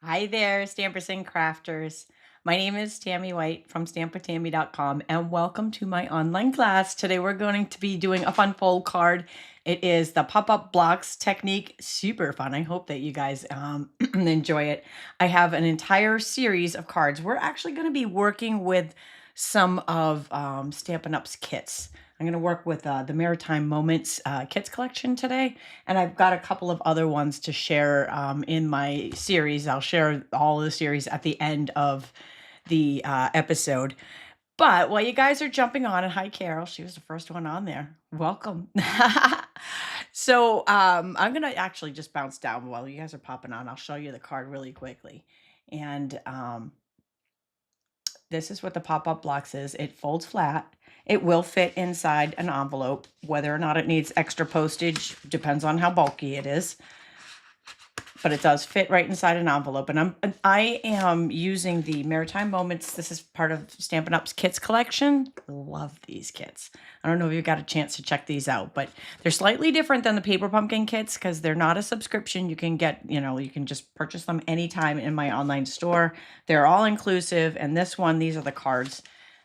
Hi there, Stampers and Crafters. My name is Tammy White from stampwithtami.com and welcome to my online class. Today we're going to be doing a fun fold card. It is the pop-up blocks technique. Super fun. I hope that you guys enjoy it. I have an entire series of cards. We're actually going to be working with some of Stampin' Up's kits. I'm going to work with the Maritime Moments Kits collection today, and I've got a couple of other ones to share in my series. I'll share all of the series at the end of the episode. But while you guys are jumping on, and hi, Carol, she was the first one on there. Welcome. So I'm going to actually just bounce down while you guys are popping on. I'll show you the card really quickly. And this is what the pop-up blocks is. It folds flat. It will fit inside an envelope. Whether or not it needs extra postage depends on how bulky it is. But it does fit right inside an envelope. And I am using the Maritime Moments. This is part of Stampin' Up's kits collection. Love these kits. I don't know if you got a chance to check these out, but they're slightly different than the paper pumpkin kits because they're not a subscription. You can get, you can just purchase them anytime in my online store. They're all inclusive. And this one, these are the cards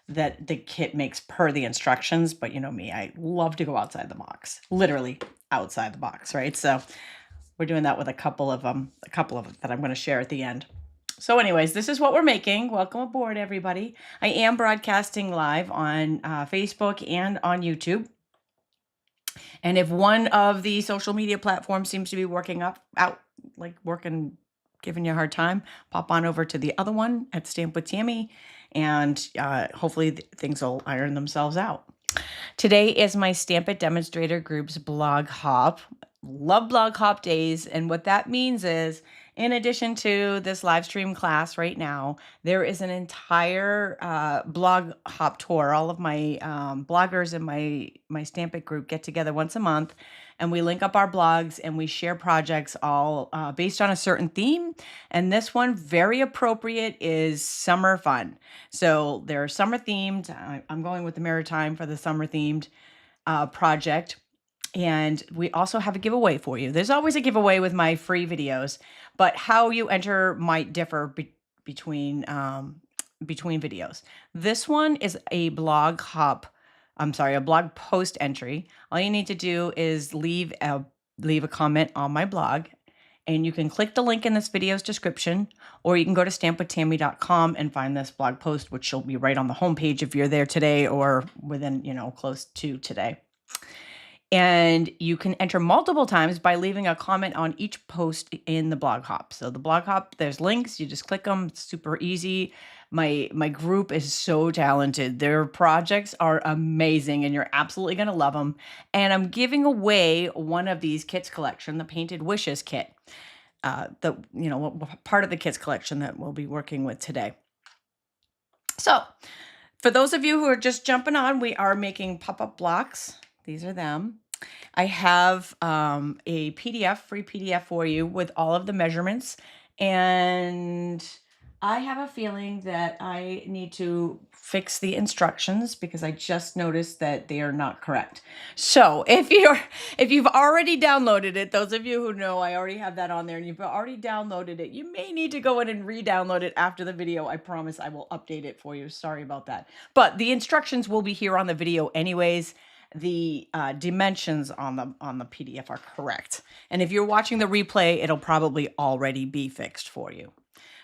that the kit makes per the instructions. But you know me, I love to go outside the box, literally outside the box, right? So we're doing that with a couple of them that I'm going to share at the end. So anyways, this is what we're making. Welcome aboard, everybody. I am broadcasting live on Facebook and on YouTube. And if one of the social media platforms seems to be working giving you a hard time, pop on over to the other one at Stamp with Tammy, and hopefully things will iron themselves out. Today is my Stamp It Demonstrator Group's blog hop. Love blog hop days. And what that means is, in addition to this live stream class right now, there is an entire blog hop tour. All of my bloggers in my Stamp It group get together once a month, and we link up our blogs and we share projects all based on a certain theme. And this one, very appropriate, is summer fun. So they're summer themed. I'm going with the Maritime for the summer themed project. And we also have a giveaway for you. There's always a giveaway with my free videos, but how you enter might differ between videos. This one is a blog post entry. All you need to do is leave a comment on my blog, and you can click the link in this video's description, or you can go to stampwithtami.com and find this blog post, which will be right on the homepage if you're there today or within, close to today. And you can enter multiple times by leaving a comment on each post in the blog hop. So the blog hop, there's links. You just click them. It's super easy. My group is so talented. Their projects are amazing, and you're absolutely going to love them. And I'm giving away one of these kits collection, the Painted Wishes kit. Part of the kits collection that we'll be working with today. So for those of you who are just jumping on, we are making pop-up blocks. These are them. I have a free PDF for you with all of the measurements. And I have a feeling that I need to fix the instructions because I just noticed that they are not correct. So if you've already downloaded it, those of you who know I already have that on there and you've already downloaded it, you may need to go in and re-download it after the video. I promise I will update it for you. Sorry about that. But the instructions will be here on the video anyways. The dimensions on the PDF are correct. And if you're watching the replay, it'll probably already be fixed for you.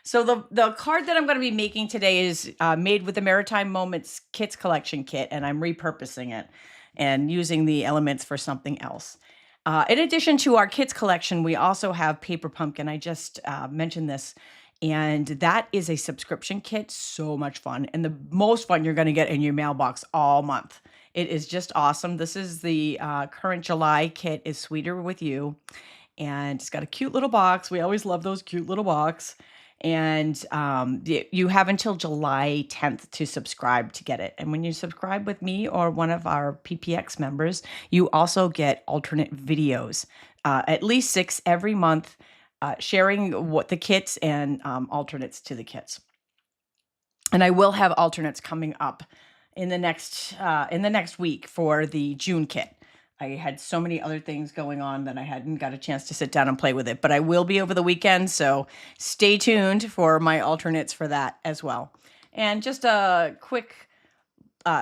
So the card that I'm going to be making today is made with the Maritime Moments Kits Collection Kit, and I'm repurposing it and using the elements for something else. In addition to our kits collection, we also have Paper Pumpkin. I just mentioned this. And that is a subscription kit. So much fun. And the most fun you're going to get in your mailbox all month. It is just awesome. This is the current July kit, is Sweeter With You. And it's got a cute little box. We always love those cute little box. And you have until July 10th to subscribe to get it. And when you subscribe with me or one of our PPX members, you also get alternate videos, at least 6 every month, sharing what the kits and alternates to the kits. And I will have alternates coming up in the next week for the June kit. I had so many other things going on that I hadn't got a chance to sit down and play with it, but I will be over the weekend, so stay tuned for my alternates for that as well. And just a quick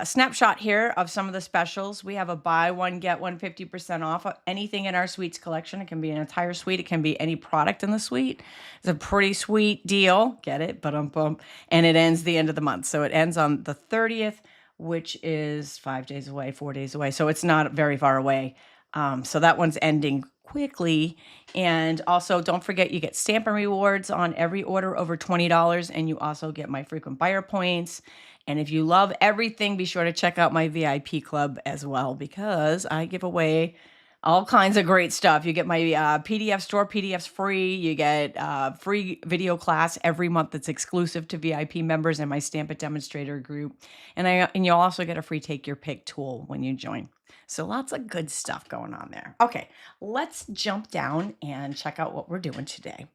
snapshot here of some of the specials. We have a buy one, get one 50% off anything in our suites collection. It can be an entire suite. It can be any product in the suite. It's a pretty sweet deal. Get it? But and it ends the end of the month. So it ends on the 30th, which is 5 days away, 4 days away. So it's not very far away. So that one's ending quickly. And also, don't forget, you get Stampin' Rewards on every order over $20, and you also get my frequent buyer points. And if you love everything, be sure to check out my VIP club as well, because I give away all kinds of great stuff. You get my PDF store, PDFs free. You get free video class every month that's exclusive to VIP members and my Stamp It demonstrator group. And you'll also get a free take your pick tool when you join. So lots of good stuff going on there. Okay, let's jump down and check out what we're doing today.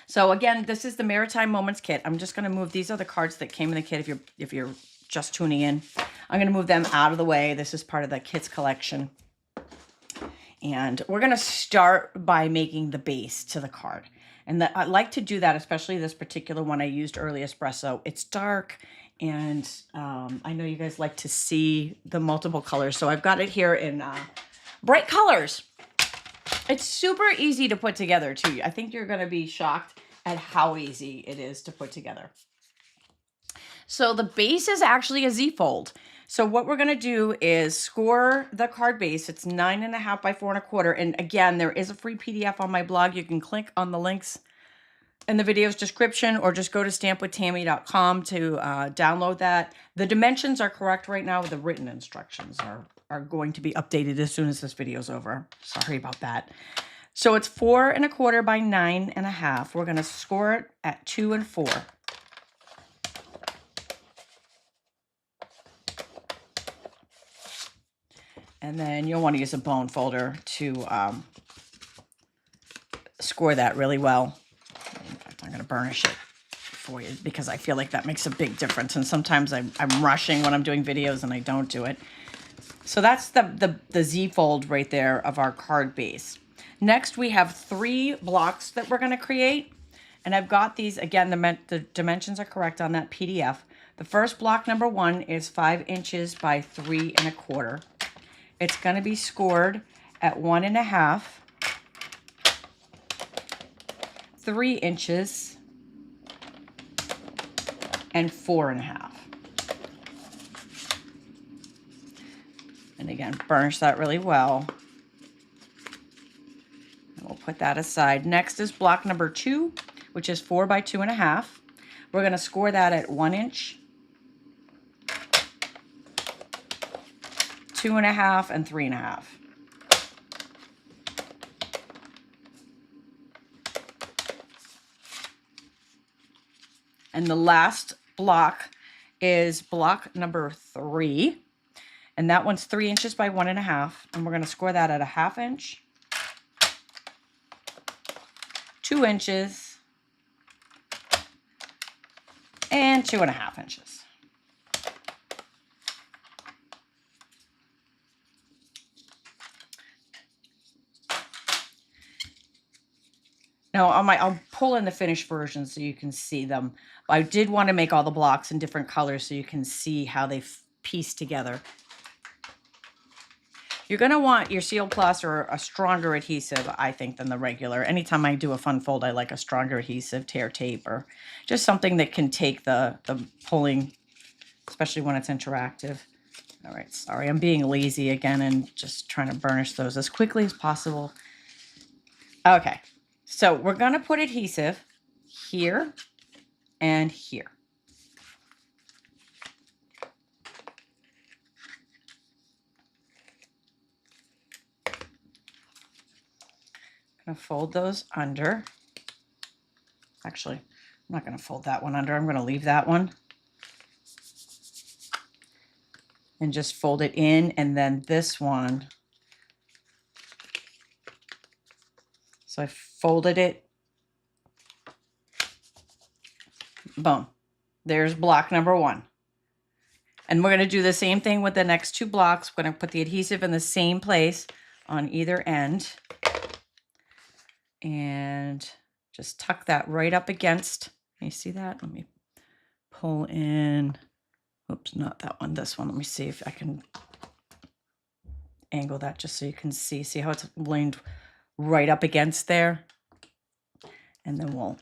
So again, this is the Maritime Moments Kit. I'm just going to move, these are the cards that came in the kit if you're just tuning in. I'm going to move them out of the way. This is part of the kit's collection. And we're going to start by making the base to the card. And I like to do that, especially this particular one I used early espresso. It's dark, and I know you guys like to see the multiple colors. So I've got it here in bright colors. It's super easy to put together too. I think you're going to be shocked at how easy it is to put together. So the base is actually a Z-fold. So what we're going to do is score the card base. It's 9.5 by 4.25. And again, there is a free PDF on my blog. You can click on the links in the video's description, or just go to stampwithtami.com to download that. The dimensions are correct right now. The written instructions are going to be updated as soon as this video is over. Sorry about that. So it's 4.25 by 9.5. We're going to score it at 2 and 4. And then you'll want to use a bone folder to score that really well. In fact, I'm going to burnish it for you because I feel like that makes a big difference. And sometimes I'm rushing when I'm doing videos and I don't do it. So that's the Z fold right there of our card base. Next, we have 3 blocks that we're going to create. And I've got these, again, the dimensions are correct on that PDF. The first block, number 1, is 5 inches by 3.25. It's going to be scored at 1.5, 3 inches, and 4.5. And again, burnish that really well. And we'll put that aside. Next is block number 2, which is 4 by 2.5. We're going to score that at 1 inch, 2.5, and 3.5. And the last block is block number 3. And that one's 3 inches by 1.5. And we're going to score that at 1/2 inch, 2 inches, and 2.5 inches. Now, I'll pull in the finished version so you can see them. I did want to make all the blocks in different colors so you can see how they piece together. You're going to want your Seal Plus or a stronger adhesive, I think, than the regular. Anytime I do a fun fold, I like a stronger adhesive, tear tape, or just something that can take the pulling, especially when it's interactive. All right, sorry, I'm being lazy again and just trying to burnish those as quickly as possible. Okay. So we're going to put adhesive here and here. I'm going to fold those under. Actually, I'm not going to fold that one under. I'm going to leave that one. And just fold it in, and then this one. So I folded it. Boom. There's block number 1. And we're going to do the same thing with the next 2 blocks. We're going to put the adhesive in the same place on either end. And just tuck that right up against. Can you see that? Let me pull in. Oops, not that one, this one. Let me see if I can angle that just so you can see. See how it's leaned right up against there? And then we'll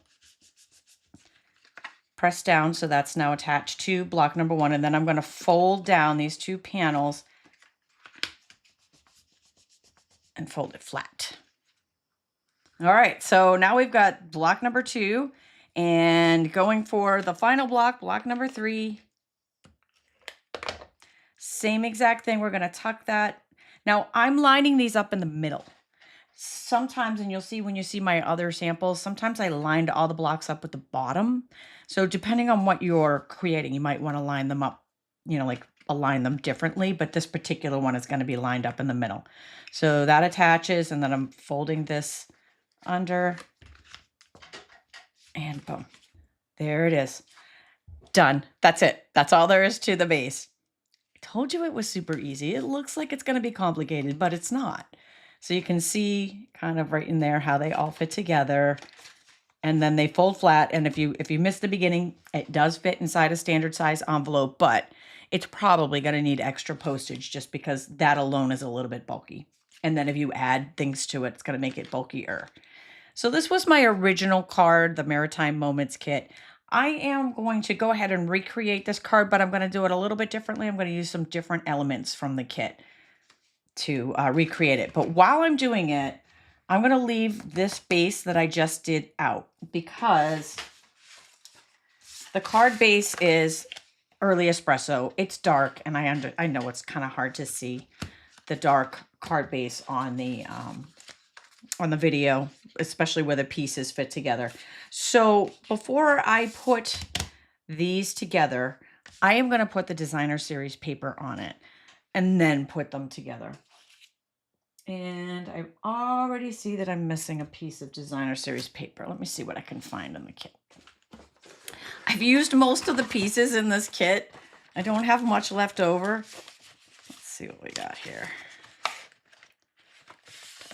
press down, so that's now attached to block number 1. And then I'm going to fold down these 2 panels and fold it flat. All right, so now we've got block number 2, and going for the final block, block number 3. Same exact thing. We're going to tuck that. Now I'm lining these up in the middle. Sometimes, and you'll see when you see my other samples, sometimes I lined all the blocks up with the bottom. So depending on what you're creating, you might want to line them up, like align them differently, but this particular one is going to be lined up in the middle. So that attaches, and then I'm folding this under, and boom, there it is. Done. That's it. That's all there is to the base. I told you it was super easy. It looks like it's going to be complicated, but it's not. So you can see kind of right in there how they all fit together, and then they fold flat. And if you missed the beginning, it does fit inside a standard size envelope, but it's probably going to need extra postage just because that alone is a little bit bulky. And then if you add things to it, it's going to make it bulkier. So this was my original card, the Maritime Moments Kit. I am going to go ahead and recreate this card, but I'm going to do it a little bit differently. I'm going to use some different elements from the kit to recreate it. But while I'm doing it, I'm going to leave this base that I just did out because the card base is early espresso. It's dark, and I know it's kind of hard to see the dark card base on the video, especially where the pieces fit together. So before I put these together, I am going to put the designer series paper on it and then put them together. And I already see that I'm missing a piece of designer series paper. Let me see what I can find in the kit. I've used most of the pieces in this kit. I don't have much left over. Let's see what we got here.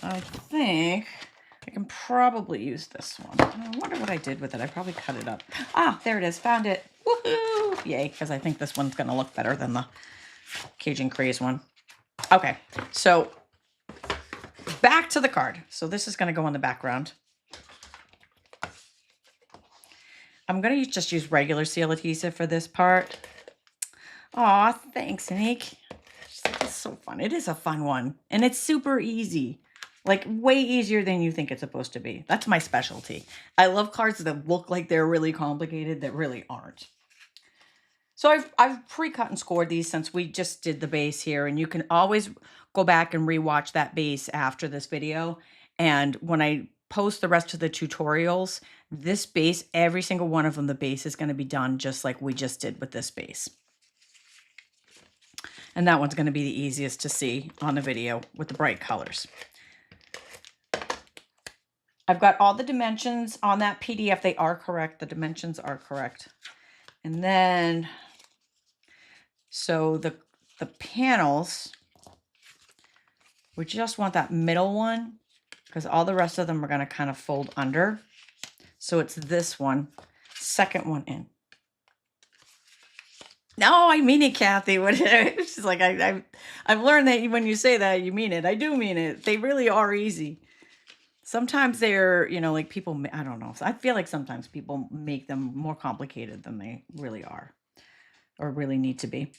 I think I can probably use this one. I wonder what I did with it. I probably cut it up. Ah, there it is. Found it. Woohoo! Yay, because I think this one's going to look better than the Cajun Craze one. Okay, so back to the card. So this is going to go on the background. I'm going to just use regular seal adhesive for this part. Aw, thanks, Nick. It's so fun. It is a fun one. And it's super easy. Like, way easier than you think it's supposed to be. That's my specialty. I love cards that look like they're really complicated that really aren't. So I've pre-cut and scored these since we just did the base here. And you can always go back and rewatch that base after this video. And when I post the rest of the tutorials, this base, every single one of them, the base is going to be done just like we just did with this base. And that one's going to be the easiest to see on the video with the bright colors. I've got all the dimensions on that PDF. They are correct. The dimensions are correct. And then, so the panels, we just want that middle one because all the rest of them are going to kind of fold under. So it's this one, second one in. No, I mean it, Kathy. She's like, I've learned that when you say that, you mean it. I do mean it. They really are easy. Sometimes they're, like people, I don't know. I feel like sometimes people make them more complicated than they really are or really need to be.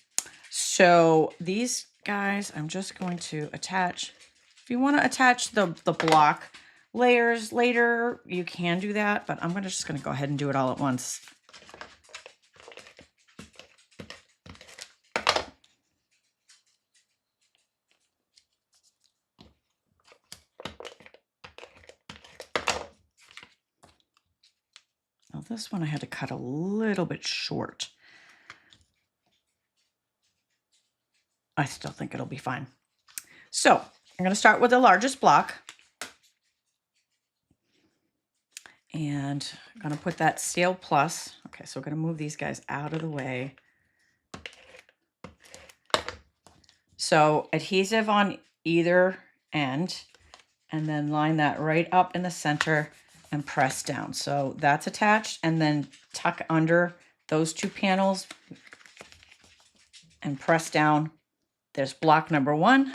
So these guys, I'm just going to attach. If you want to attach the block layers later, you can do that, but I'm just going to go ahead and do it all at once. Now this one I had to cut a little bit short. I still think it'll be fine. So I'm going to start with the largest block. And I'm going to put that Sail Plus. Okay, so we're going to move these guys out of the way. So adhesive on either end, and then line that right up in the center and press down. So that's attached, and then tuck under those two panels and press down. There's block number 1.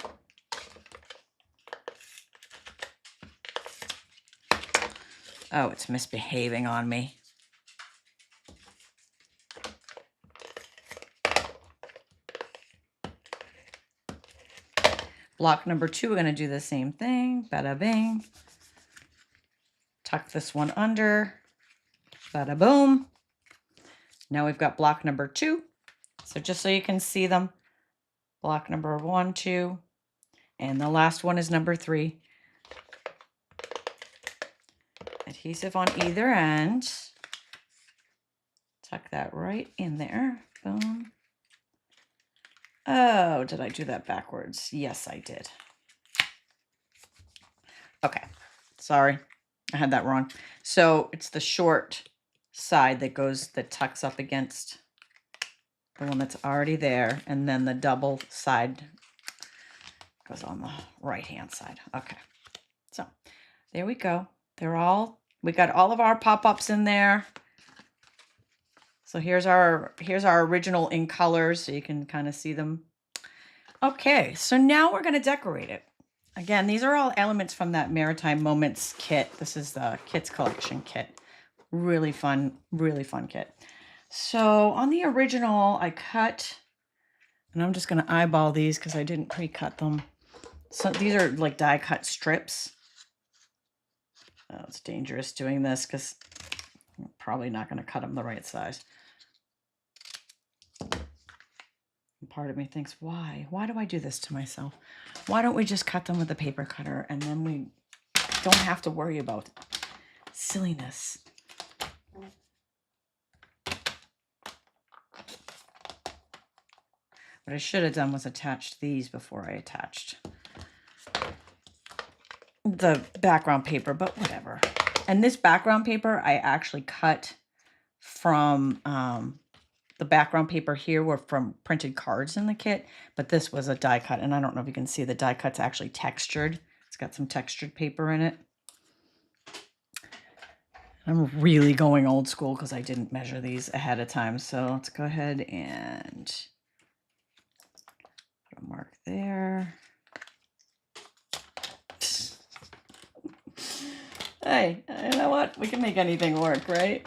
Oh, it's misbehaving on me. Block number 2, we're going to do the same thing. Bada bing. Tuck this one under. Bada boom. Now we've got block number 2. So just so you can see them, block number 1, 2, and the last one is number 3. Adhesive on either end. Tuck that right in there. Boom. Oh, did I do that backwards? Yes, I did. Okay, sorry, I had that wrong. So it's the short side that tucks up against the one that's already there, and then the double side goes on the right-hand side. Okay, so there we go. We got all of our pop-ups in there. So here's our original in colors, so you can kind of see them. Okay, so now we're going to decorate it. Again, these are all elements from that Maritime Moments kit. This is the Kids Collection kit. Really fun kit. So on the original, I cut, and I'm just going to eyeball these because I didn't pre-cut them. So these are like die cut strips. Oh, it's dangerous doing this because I'm probably not going to cut them the right size. Part of me thinks, why do I do this to myself? Why don't we just cut them with a paper cutter, and then we don't have to worry about silliness. What I should have done was attach these before I attached the background paper, but whatever. And this background paper I actually cut from the background paper here were from printed cards in the kit, but this was a die cut, and I don't know if you can see the die cut's actually textured. It's got some textured paper in it. I'm really going old school because I didn't measure these ahead of time. So let's go ahead and put a mark there. Hey, you know what? We can make anything work, right?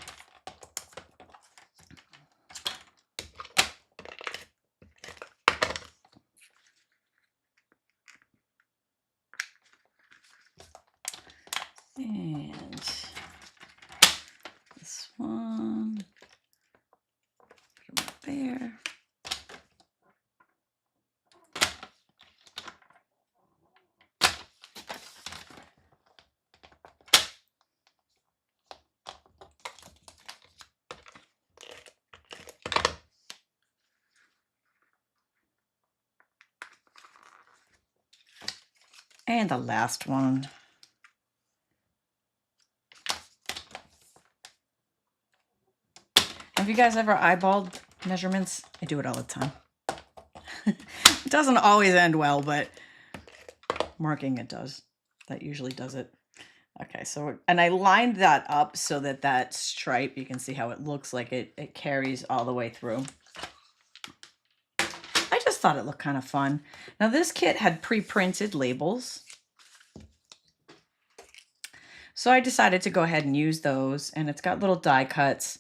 And this one, put them up there. And the last one. Have you guys ever eyeballed measurements? I do it all the time. It doesn't always end well, but marking it does. That usually does it. Okay, so, and I lined that up so that that stripe, you can see how it looks like it carries all the way through. I just thought it looked kind of fun. Now this kit had pre-printed labels. So I decided to go ahead and use those, and it's got little die cuts.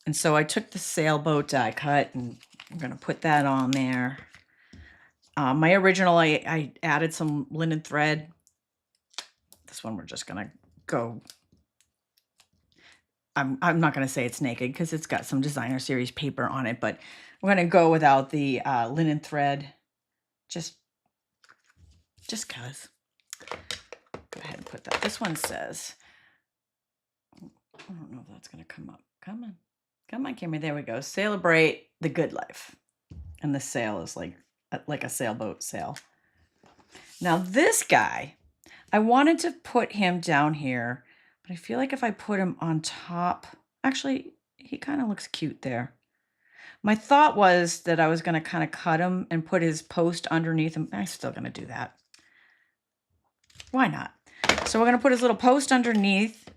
And so I took the sailboat die cut, and I'm going to put that on there. My original, I added some linen thread. This one we're just going to go. I'm not going to say it's naked because it's got some designer series paper on it, but I'm going to go without the linen thread. Just because. Go ahead and put that. This one says, I don't know if that's going to come up. Come on. Come on, camera. There we go. Celebrate the good life. And the sail is like a sailboat sail. Now this guy, I wanted to put him down here, but I feel like if I put him on top, actually, he kind of looks cute there. My thought was that I was going to kind of cut him and put his post underneath him. I'm still going to do that. Why not? So we're going to put his little post underneath.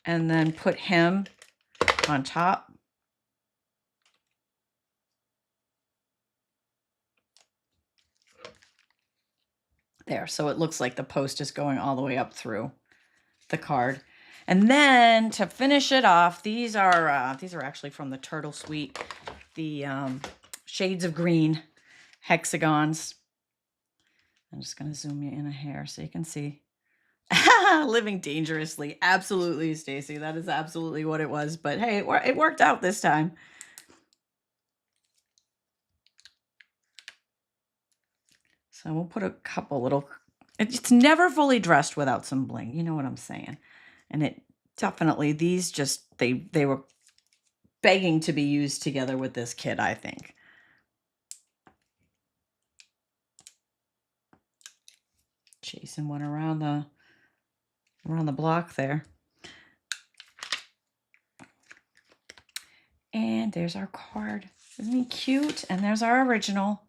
And then put him on top. There, so it looks like the post is going all the way up through the card. And then to finish it off, these are actually from the Turtle Suite, the shades of green hexagons. I'm just going to zoom you in a hair so you can see. Living dangerously. Absolutely, Stacy. That is absolutely what it was. But hey, it worked out this time. So we'll put a couple little, it's never fully dressed without some bling. You know what I'm saying? And it definitely, these just, they were begging to be used together with this kit, I think. Chasing one around the block there. And there's our card. Isn't he cute? And there's our original.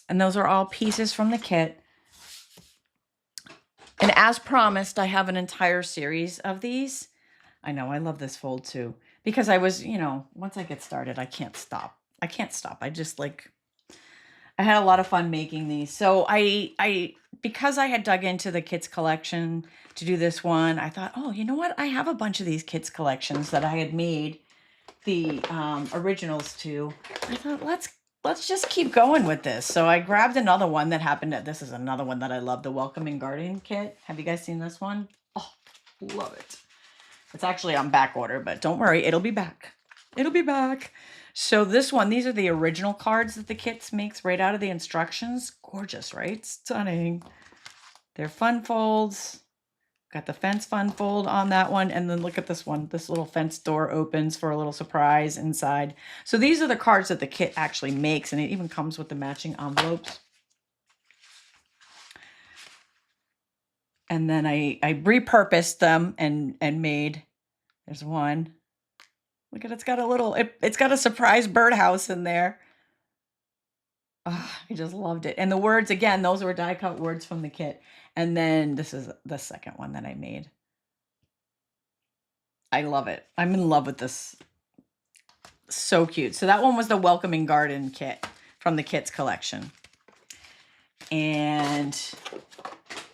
And those are all pieces from the kit. And as promised, I have an entire series of these. I know, I love this fold too. Because I was, once I get started, I can't stop. I can't stop. I just I had a lot of fun making these. So because I had dug into the kits collection to do this one, I thought, oh, you know what? I have a bunch of these kits collections that I had made the originals to. I thought, let's just keep going with this. So I grabbed another one that this is another one that I love, the Welcoming Garden kit. Have you guys seen this one? Oh, love it. It's actually on back order, but don't worry, it'll be back. It'll be back. So this one, these are the original cards that the kits makes right out of the instructions. Gorgeous, right? Stunning. They're fun folds. Got the fence fun fold on that one. And then look at this one. This little fence door opens for a little surprise inside. So these are the cards that the kit actually makes. And it even comes with the matching envelopes. And then I repurposed them and made, there's one. Look at it's got a little, it's got a surprise birdhouse in there. Oh, I just loved it. And the words, again, those were die cut words from the kit. And then this is the second one that I made. I love it. I'm in love with this. So cute. So that one was the Welcoming Garden kit from the kits collection. And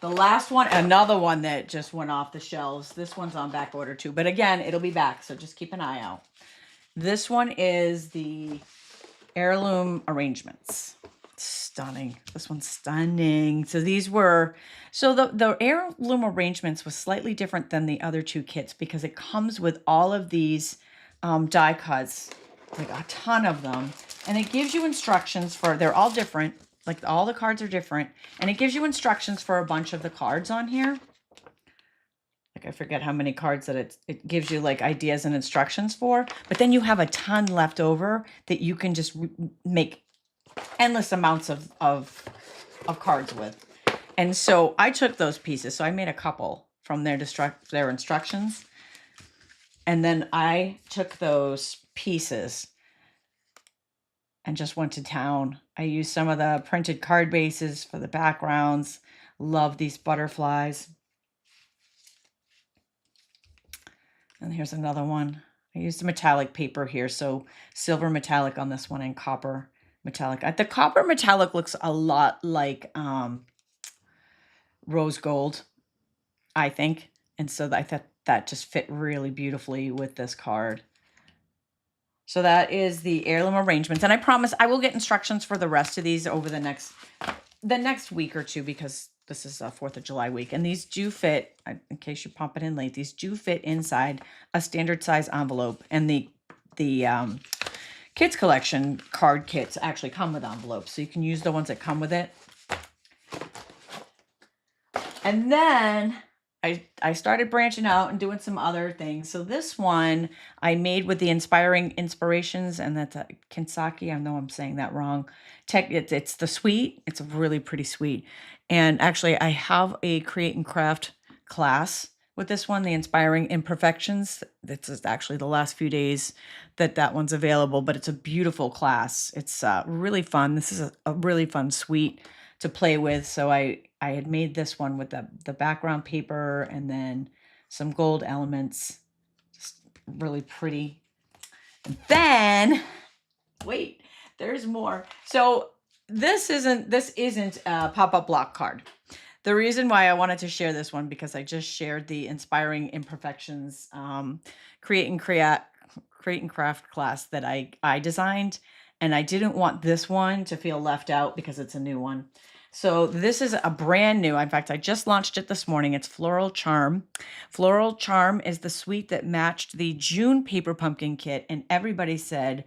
the last one, another one that just went off the shelves. This one's on back order too. But again, it'll be back. So just keep an eye out. This one is the Heirloom Arrangements. Stunning. This one's stunning. So these were, so the Heirloom Arrangements was slightly different than the other two kits because it comes with all of these die cuts, like a ton of them. And it gives you instructions for, they're all different. Like all the cards are different. And it gives you instructions for a bunch of the cards on here. Like I forget how many cards that it gives you like ideas and instructions for. But then you have a ton left over that you can just make endless amounts of cards with. And so I took those pieces. So I made a couple from their instructions. And then I took those pieces and just went to town. I used some of the printed card bases for the backgrounds. Love these butterflies. And here's another one. I used a metallic paper here. So silver metallic on this one and copper metallic. The copper metallic looks a lot like rose gold, I think. And so I thought that just fit really beautifully with this card. So that is the Heirloom Arrangements. And I promise I will get instructions for the rest of these over the next week or two because this is a 4th of July week. And these do fit, in case you pop it in late, these do fit inside a standard size envelope. And the kids collection card kits actually come with envelopes. So you can use the ones that come with it. And then I started branching out and doing some other things. So this one I made with the Inspiring Inspirations, and that's a Kinsaki. I know I'm saying that wrong. It's the suite. It's a really pretty suite. And actually I have a create and craft class with this one, the Inspiring Imperfections. This is actually the last few days that one's available, but it's a beautiful class. It's really fun. This is a really fun suite to play with. So I had made this one with the background paper and then some gold elements. Just really pretty. And then, wait, there's more. So this isn't a pop-up block card. The reason why I wanted to share this one, because I just shared the Inspiring Imperfections create and craft class that I designed, and I didn't want this one to feel left out because it's a new one. So this is a brand new, in fact, I just launched it this morning. It's Floral Charm. Floral Charm is the suite that matched the June paper pumpkin kit, and everybody said,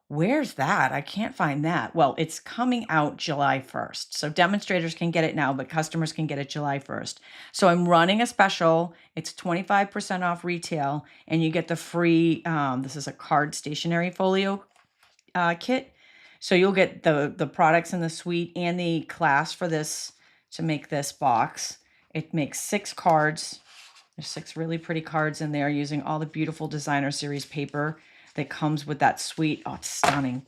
where's that? I can't find that. Well, it's coming out July 1st. So demonstrators can get it now, but customers can get it July 1st. So I'm running a special. It's 25% off retail, and you get the free, this is a card stationery folio kit. So you'll get the products in the suite and the class for this to make this box. It makes 6 cards. There's 6 really pretty cards in there using all the beautiful designer series paper that comes with that suite. Oh, it's stunning.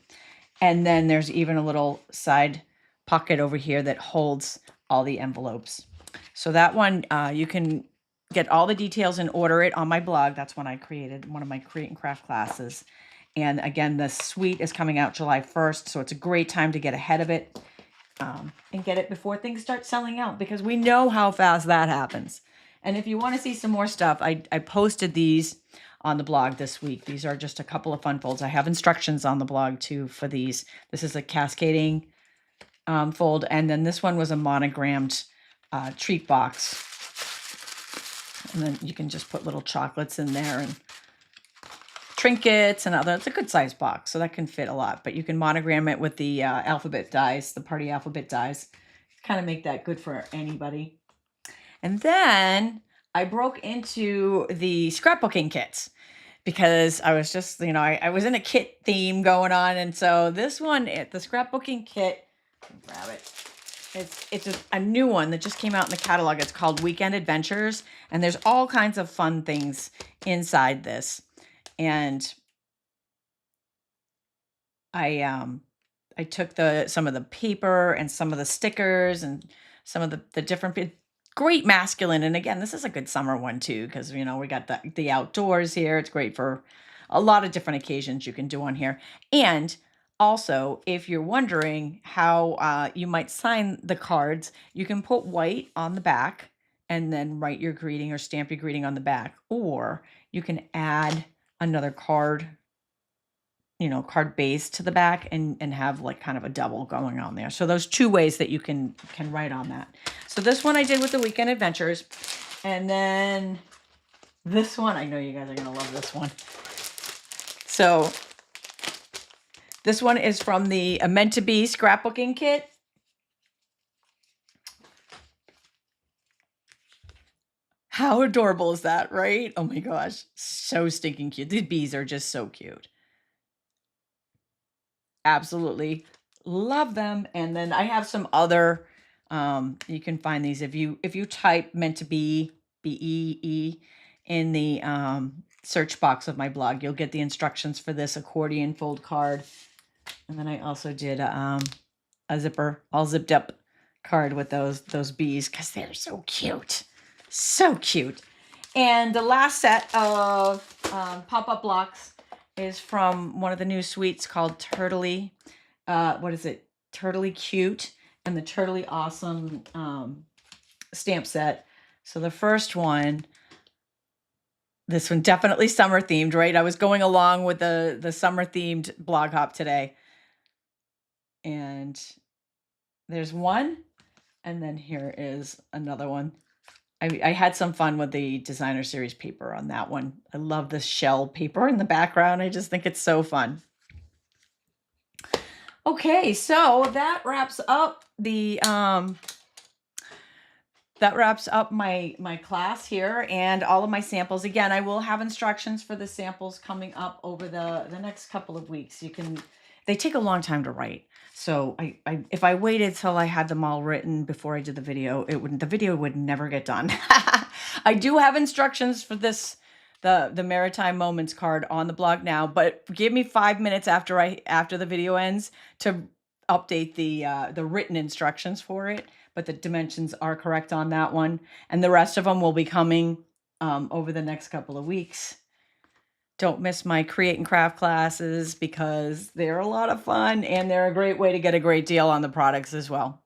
And then there's even a little side pocket over here that holds all the envelopes. So that one, you can get all the details and order it on my blog. That's when I created one of my create and craft classes. And again, the suite is coming out July 1st. So it's a great time to get ahead of it and get it before things start selling out, because we know how fast that happens. And if you want to see some more stuff, I posted these on the blog this week. These are just a couple of fun folds. I have instructions on the blog too for these. This is a cascading fold. And then this one was a monogrammed treat box. And then you can just put little chocolates in there and trinkets and other. It's a good size box, so that can fit a lot. But you can monogram it with the alphabet dies, the party alphabet dies. Kind of make that good for anybody. And then I broke into the scrapbooking kits, because I was just, I was in a kit theme going on. And so this one, the scrapbooking kit, grab it. It's a new one that just came out in the catalog. It's called Weekend Adventures. And there's all kinds of fun things inside this. And I took some of the paper and some of the stickers and some of the different great masculine. And again, this is a good summer one too, because we got the outdoors here. It's great for a lot of different occasions you can do on here. And also, if you're wondering how you might sign the cards, you can put white on the back and then write your greeting or stamp your greeting on the back. Or you can add another card, card base to the back and have like kind of a double going on there. So those 2 ways that you can write on that. So this one I did with the Weekend Adventures. And then this one, I know you guys are going to love this one. So this one is from the Meant to Be scrapbooking kit. How adorable is that, right? Oh my gosh, so stinking cute. These bees are just so cute. Absolutely love them. And then I have some other, you can find these if you type Meant to Be, BEE, in the search box of my blog, you'll get the instructions for this accordion fold card. And then I also did a zipper, all zipped up card with those bees, because they're so cute. So cute. And the last set of pop-up blocks is from one of the new suites called Turtley. What is it? Turtley Cute and the Turtley Awesome stamp set. So the first one, this one definitely summer themed, right? I was going along with the summer themed blog hop today. And there's one, and then here is another one. I had some fun with the designer series paper on that one. I love the shell paper in the background. I just think it's so fun. Okay, so that wraps up the my class here and all of my samples. Again, I will have instructions for the samples coming up over the next couple of weeks. They take a long time to write. So if I waited till I had them all written before I did the video, the video would never get done. I do have instructions for this, the Maritime Moments card on the blog now, but give me 5 minutes after the video ends to update the written instructions for it. But the dimensions are correct on that one, and the rest of them will be coming over the next couple of weeks. Don't miss my create and craft classes because they're a lot of fun and they're a great way to get a great deal on the products as well.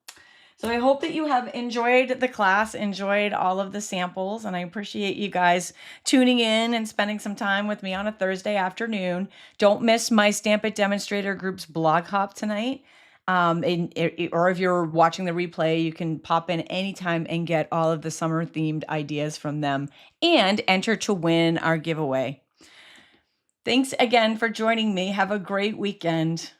So I hope that you have enjoyed the class, enjoyed all of the samples, and I appreciate you guys tuning in and spending some time with me on a Thursday afternoon. Don't miss my Stamp It Demonstrator Group's blog hop tonight. Or if you're watching the replay, you can pop in anytime and get all of the summer themed ideas from them and enter to win our giveaway. Thanks again for joining me. Have a great weekend.